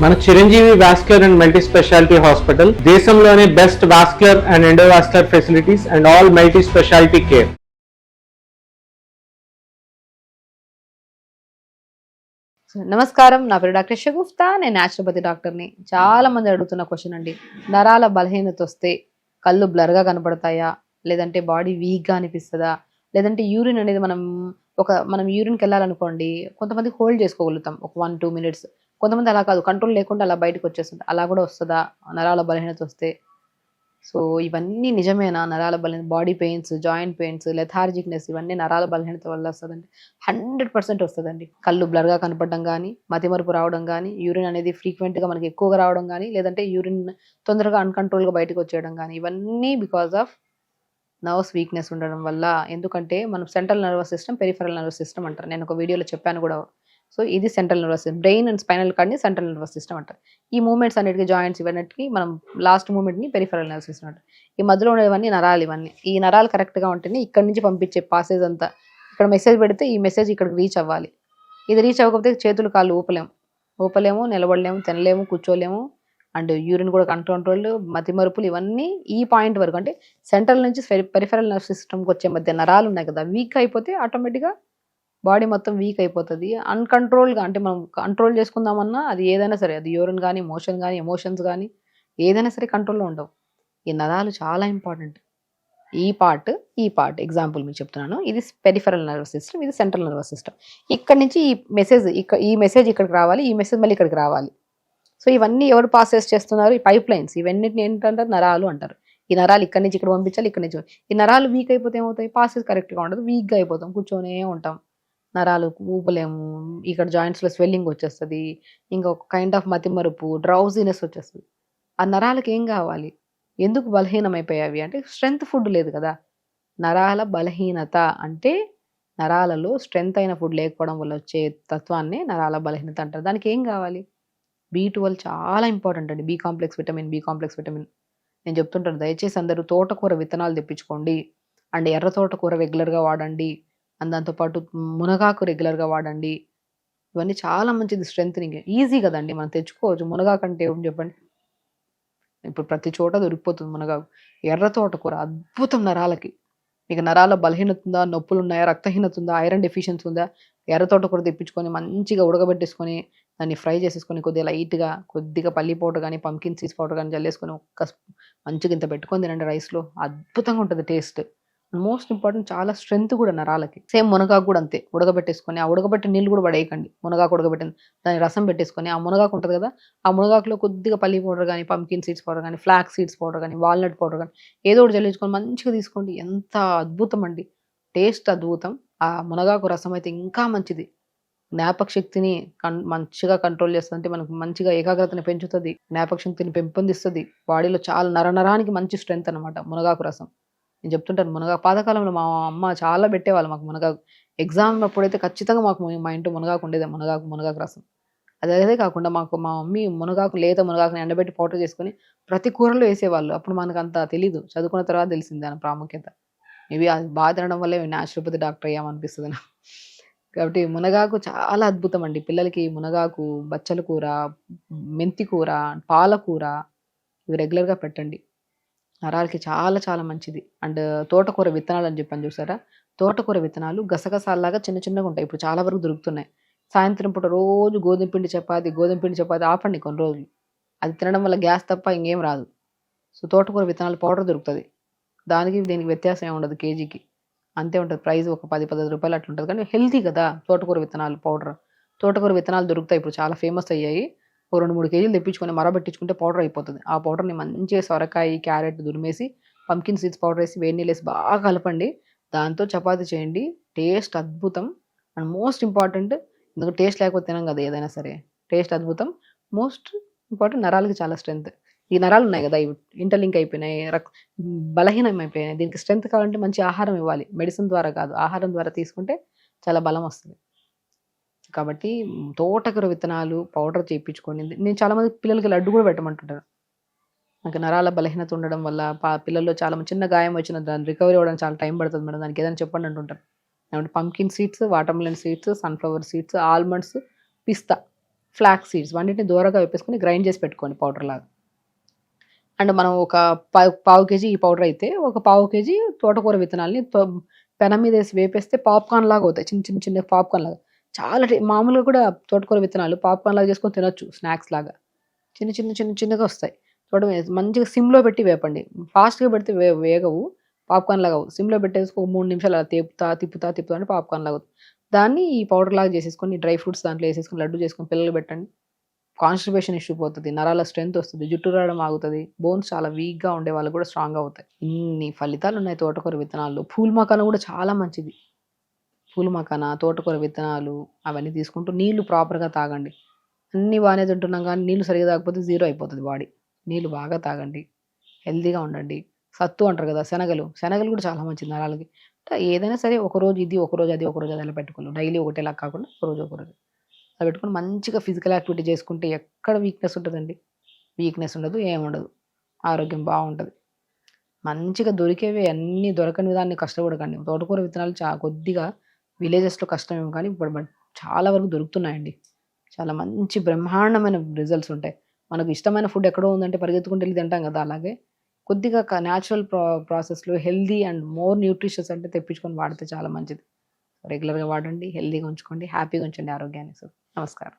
మన Chiranjeevi vascular and multi speciality hospital దేశంలోనే best vascular and endovascular facilities and all multi speciality care. నమస్కారం, నా పేరు డాక్టర్ షగుఫ్తా. నేను న్యాచురోపతి డాక్టర్ని. చాలా మంది అడుగుతున్న క్వశ్చన్ అండి, నరాల బలహీనత వస్తే కళ్ళు బ్లర్గా కనపడతాయా, లేదంటే బాడీ వీక్గా అనిపిస్తుందా, లేదంటే యూరిన్ అనేది మనం యూరిన్కి వెళ్ళాలనుకోండి, కొంతమంది హోల్డ్ చేసుకోగలుగుతాం ఒక 1-2 మినిట్స్, కొంతమంది అలా కాదు, కంట్రోల్ లేకుండా అలా బయటకు వచ్చేస్తుంది. అలా కూడా వస్తుందా నరాల బలహీనత వస్తే? సో ఇవన్నీ నిజమేనా? నరాల బలహీనత, body pains, joint pains, lethargicness, ఇవన్నీ నరాల బలహీనత వల్ల వస్తుందండి. 100% వస్తుందండి. కళ్ళు బ్లర్గా కనపడడం కానీ, మతిమరుపు రావడం కానీ, యూరిన్ అనేది ఫ్రీక్వెంట్గా మనకి ఎక్కువగా రావడం కానీ, లేదంటే యూరిన్ తొందరగా అన్కంట్రోల్గా బయటకు వచ్చేయడం కానీ, ఇవన్నీ బికాస్ ఆఫ్ నర్వ్స్ వీక్నెస్ ఉండడం వల్ల. ఎందుకంటే మనం central nervous system, peripheral nervous system అంటారు. నేను ఒక వీడియోలో చెప్పాను కూడా. సో ఇది central nervous system, brain and spinal కార్డ్ని సెంట్రల్ నర్వస్ సిస్టమ్ అంటారు. ఈ మూమెంట్స్ అన్నిటికీ, జాయింట్స్ ఇవన్నిటికీ మనం లాస్ట్ మూమెంట్ని పెరిఫెరల్ నర్వస్ సిస్టమ్ అంటారు. ఈ మధ్యలో ఉండేవన్నీ నరాలు. ఇవన్నీ ఈ నరాలు కరెక్ట్గా ఉంటేనే ఇక్కడి నుంచి పంపించే పాసేజ్ అంతా, ఇక్కడ మెసేజ్ పెడితే ఈ మెసేజ్ ఇక్కడికి రీచ్ అవ్వాలి. ఇది రీచ్ అవ్వకపోతే చేతులు కాళ్ళు ఊపలేము, నిలబడలేము, తినలేము, కూర్చోలేము. అండ్ యూరిన్ కూడా కంట్రోల్, మతిమరుపులు, ఇవన్నీ ఈ పాయింట్ వరకు. అంటే సెంట్రల్ నుంచి పెరిఫెరల్ నర్వస్ సిస్టమ్కి వచ్చే మధ్య నరాలు ఉన్నాయి కదా, వీక్ అయిపోతే ఆటోమేటిక్గా బాడీ మొత్తం వీక్ అయిపోతుంది. అన్కంట్రోల్గా, అంటే మనం కంట్రోల్ చేసుకుందామన్నా అది ఏదైనా సరే, అది యూరిన్ కానీ, మోషన్ కానీ, ఎమోషన్స్ కానీ, ఏదైనా సరే కంట్రోల్లో ఉండవు. ఈ నరాలు చాలా ఇంపార్టెంట్. ఈ పార్ట్ ఎగ్జాంపుల్ మీకు చెప్తున్నాను. ఇది పెరిఫెరల్ నర్వస్ సిస్టమ్, ఇది సెంట్రల్ నర్వస్ సిస్టమ్. ఇక్కడ నుంచి ఈ మెసేజ్ ఇక్కడికి రావాలి, ఈ మెసేజ్ మళ్ళీ ఇక్కడికి రావాలి. సో ఇవన్నీ ఎవరు పాసెస్ చేస్తున్నారు? ఈ పైప్ లైన్స్. ఇవన్నిటిని ఏంటంటారు? నరాలు అంటారు. ఈ నరాలు ఇక్కడి నుంచి ఇక్కడ పంపించాలి, ఇక్కడి నుంచి. ఈ నరాలు వీక్ అయిపోతే ఏమవుతాయి? పాసెస్ కరెక్ట్గా ఉండదు, వీక్గా అయిపోతాం, కూర్చొనే ఉంటాం, నరాలు ఊపలేము, ఇక్కడ జాయింట్స్లో స్వెల్లింగ్ వచ్చేస్తుంది, ఇంకొక కైండ్ ఆఫ్ మతిమరుపు, డ్రౌజీనెస్ వచ్చేస్తుంది. ఆ నరాలకు ఏం కావాలి? ఎందుకు బలహీనమైపోయావి అంటే స్ట్రెంగ్త్ ఫుడ్ లేదు కదా. నరాల బలహీనత అంటే నరాలలో స్ట్రెంగ్త్ అయిన ఫుడ్ లేకపోవడం వల్ల వచ్చే తత్వాన్ని నరాల బలహీనత అంటారు. దానికి ఏం కావాలి? B12 చాలా ఇంపార్టెంట్ అండి. B complex vitamin. నేను చెప్తుంటాను, దయచేసి అందరూ తోటకూర విత్తనాలు తెప్పించుకోండి, అండ్ ఎర్ర తోటకూర రెగ్యులర్గా వాడండి, అండ్ దాంతోపాటు మునగాకు రెగ్యులర్గా వాడండి. ఇవన్నీ చాలా మంచిది, స్ట్రెంగ్త్నింగ్. ఈజీ కదండి, మనం తెచ్చుకోవచ్చు. మునగాకు అంటే ఏం చెప్పండి, ఇప్పుడు ప్రతి చోట దొరికిపోతుంది మునగాకు. ఎర్ర తోటకూర అద్భుతం నరాలకి. మీకు నరాల బలహీనత ఉందా, నొప్పులు ఉన్నాయా, రక్తహీనత ఉందా, ఐరన్ డెఫిషియన్సీ ఉందా, ఎర్ర తోటకూర తెప్పించుకొని మంచిగా ఉడకబెట్టేసుకొని దాన్ని ఫ్రై చేసేసుకొని కొద్దిగా లైట్గా, కొద్దిగా పల్లి పౌడర్ కానీ, పంకిన్ సీడ్స్ పౌడర్ కానీ జల్లేసుకొని మంచిగా ఇంత పెట్టుకొని తినండి రైస్లో. అద్భుతంగా ఉంటుంది టేస్ట్. మోస్ట్ ఇంపార్టెంట్, చాలా స్ట్రెంగ్త్ కూడా నరాలకి. సేమ్ మునగాకు కూడా అంతే, ఉడకబెట్టేసుకొని, ఆ ఉడకబెట్టిన నీళ్ళు కూడా పడేయకండి. మునగాకు ఉడకబెట్టిన దాని రసం పెట్టేసుకొని, ఆ మునగాకు ఉంటుంది కదా, ఆ మునగాకులో కొద్దిగా పల్లి పౌడర్ కానీ, పంకిన్ సీడ్స్ పౌడర్ కానీ, ఫ్లాక్ సీడ్స్ పౌడర్ కానీ, వాల్నట్ పౌడర్ కానీ, ఏదో ఒకటి జల్లించుకొని మంచిగా తీసుకోండి. ఎంత అద్భుతం అండి, టేస్ట్ అద్భుతం. ఆ మునగాకు రసం అయితే ఇంకా మంచిది. జ్ఞాపక శక్తిని మంచిగా కంట్రోల్ చేస్తుంది, అంటే మనకు మంచిగా ఏకాగ్రతని పెంచుతుంది, జ్ఞాపక శక్తిని పెంపొందిస్తుంది. బాడీలో చాలా నరానికి మంచి స్ట్రెంగ్త్ అనమాట మునగాకు రసం. నేను చెప్తుంటాను, మునగాకు పాతకాలంలో మా అమ్మ చాలా పెట్టేవాళ్ళు మాకు మునగాకు. ఎగ్జామ్ అప్పుడైతే ఖచ్చితంగా మాకు మా ఇంట్లో మునగాకు ఉండేది, మునగాకు రసం. అదే కాకుండా మా మమ్మీ లేత మునగాకుని ఎండబెట్టి పౌడర్ చేసుకొని ప్రతి కూరలో వేసేవాళ్ళు. అప్పుడు మనకు అంత తెలీదు, చదువుకున్న తర్వాత తెలిసింది దాని ప్రాముఖ్యత. మేబీ అది బాగా తినడం వల్లే న్యాచురోపతి డాక్టర్ అయ్యామనిపిస్తుంది నాకు. కాబట్టి మునగాకు చాలా అద్భుతం అండి. పిల్లలకి మునగాకు, బచ్చల కూర, మెంతి కూర, పాలకూర, ఇవి రెగ్యులర్గా పెట్టండి. నరాలకి చాలా చాలా మంచిది. అండ్ తోటకూర విత్తనాలు అని చెప్పాను చూసారా, తోటకూర విత్తనాలు గసగసాలాగా చిన్న చిన్నగా ఉంటాయి, ఇప్పుడు చాలా వరకు దొరుకుతున్నాయి. సాయంత్రం పూట రోజు గోధుమ పిండి చపాతి ఆపండి కొన్ని రోజులు. అది తినడం వల్ల గ్యాస్ తప్ప ఇంకేం రాదు. సో తోటకూర విత్తనాలు పౌడర్ దొరుకుతుంది, దీనికి వ్యత్యాసం ఏమి ఉండదు, కేజీకి అంతే ఉంటుంది ప్రైస్, ఒక 10-15 రూపాయలు అట్లా ఉంటుంది. కానీ హెల్తీ కదా తోటకూర విత్తనాలు పౌడర్. తోటకూర విత్తనాలు దొరుకుతాయి, ఇప్పుడు చాలా ఫేమస్ అయ్యాయి. ఓ 2-3 కేజీలు తెప్పించుకొని మరబెట్టించుకుంటే పౌడర్ అయిపోతుంది. ఆ పౌడర్ని మంచిగా సొరకాయ, క్యారెట్ దురిమేసి, పంకిన్ సీడ్స్ పౌడర్ వేసి, వేడి నీళ్ళు వేసి బాగా కలపండి. దాంతో చపాతీ చేయండి, టేస్ట్ అద్భుతం. అండ్ మోస్ట్ ఇంపార్టెంట్, ఎందుకంటే టేస్ట్ లేకపోతే తినం కదా ఏదైనా సరే, టేస్ట్ అద్భుతం. మోస్ట్ ఇంపార్టెంట్, నరాలకి చాలా స్ట్రెంగ్త్. ఈ నరాలు ఉన్నాయి కదా, ఇవి ఇంటర్లింక్ అయిపోయినాయి, బలహీనం అయిపోయినాయి. దీనికి స్ట్రెంగ్త్ కావాలంటే మంచి ఆహారం ఇవ్వాలి, మెడిసిన్ ద్వారా కాదు, ఆహారం ద్వారా తీసుకుంటే చాలా బలం వస్తుంది. కాబట్టి తోటకూర విత్తనాలు పౌడర్ చేయించుకోండి. నేను చాలామంది పిల్లలకి లడ్డు కూడా పెట్టమంటుంటాను. నాకు నరాల బలహీనత ఉండడం వల్ల పిల్లల్లో చాలా చిన్న గాయం వచ్చిన దాన్ని రికవరీ అవ్వడానికి చాలా టైం పడుతుంది మేడం, దానికి ఏదైనా చెప్పండి అంటుంటారు. ఏమంటే pumpkin seeds, watermelon seeds, sunflower seeds, almonds, పిస్తా ఫ్లాక్స్ సీడ్స్ రెండింటిని దూరగా వేపేసుకొని గ్రైండ్ చేసి పెట్టుకోండి పౌడర్ లాగా. అండ్ మనం ఒక పావు కేజీ ఈ పౌడర్ అయితే ఒక పావు కేజీ తోటకూర విత్తనాలని పెనం మీద వేసి వేపేస్తే పాప్కార్న్ లాగా అవుతాయి, చిన్న చిన్న చిన్న పాప్కార్న్ లాగా. చాలా మామూలుగా కూడా తోటకూర విత్తనాలు పాప్కార్న్ లాగా చేసుకొని తినొచ్చు, స్నాక్స్ లాగా చిన్న చిన్న చిన్న చిన్నగా వస్తాయి. చూడమే మంచిగా సిమ్లో పెట్టి వేపండి. ఫాస్ట్గా పెడితే వేగవు, పాప్కార్న్ లాగా అవ్వవు. సిమ్లో పెట్టేసుకు 3 నిమిషాలు అలా తిప్పుతా అంటే పాప్కార్న్ లాగా అవుతుంది. దాన్ని ఈ పౌడర్ లాగా చేసేసుకొని డ్రై ఫ్రూట్స్ దాంట్లో వేసేసుకొని లడ్డు చేసుకొని పిల్లలు పెట్టండి. కాన్స్టిపేషన్ ఇష్యూ పోతుంది, నరాల స్ట్రెంత్ వస్తుంది, జుట్టు రావడం ఆగుతుంది, బోన్స్ చాలా వీక్గా ఉండే వాళ్ళు కూడా స్ట్రాంగ్గా అవుతాయి. ఇన్ని ఫలితాలు ఉన్నాయి తోటకూర విత్తనాలు. పూల్ మకానా కూడా చాలా మంచిది. పూల్ మకానా, తోటకూర విత్తనాలు అవన్నీ తీసుకుంటూ నీళ్లు ప్రాపర్గా తాగండి. అన్నీ బాగానే తింటున్నాం కానీ నీళ్ళు సరిగా తాగకపోతే జీరో అయిపోతుంది బాడీ. నీళ్ళు బాగా తాగండి, హెల్తీగా ఉండండి. సత్తు అంటారు కదా, శనగలు కూడా చాలా మంచిది నరాలకి. ఏదైనా సరే ఒకరోజు ఇది, ఒకరోజు అది, ఒకరోజు అది అలా పెట్టుకోవాలి. డైలీ ఒకటేలా కాకుండా ఒకరోజు అలా పెట్టుకొని మంచిగా ఫిజికల్ యాక్టివిటీ చేసుకుంటే ఎక్కడ వీక్నెస్ ఉంటుందండి? వీక్నెస్ ఉండదు, ఏముండదు, ఆరోగ్యం బాగుంటుంది. మంచిగా దొరికేవి అన్నీ, దొరకని దాన్ని కష్టపడకండి. తోటకూర విత్తనాలు కొద్దిగా విలేజెస్లో కష్టమేమో కానీ ఇప్పుడు చాలా వరకు దొరుకుతున్నాయండి. చాలా మంచి బ్రహ్మాండమైన రిజల్ట్స్ ఉంటాయి. మనకు ఇష్టమైన ఫుడ్ ఎక్కడో ఉందంటే పరిగెత్తుకుంటూ వెళ్ళి తింటాం కదా, అలాగే కొద్దిగా న్యాచురల్ ప్రాసెస్లో హెల్దీ అండ్ మోర్ న్యూట్రిషియస్ అంటే తెప్పించుకొని వాడితే చాలా మంచిది. రెగ్యులర్గా వాడండి, హెల్దీగా ఉంచుకోండి, హ్యాపీగా ఉంచండి ఆరోగ్యాన్ని. సార్ నమస్కారం.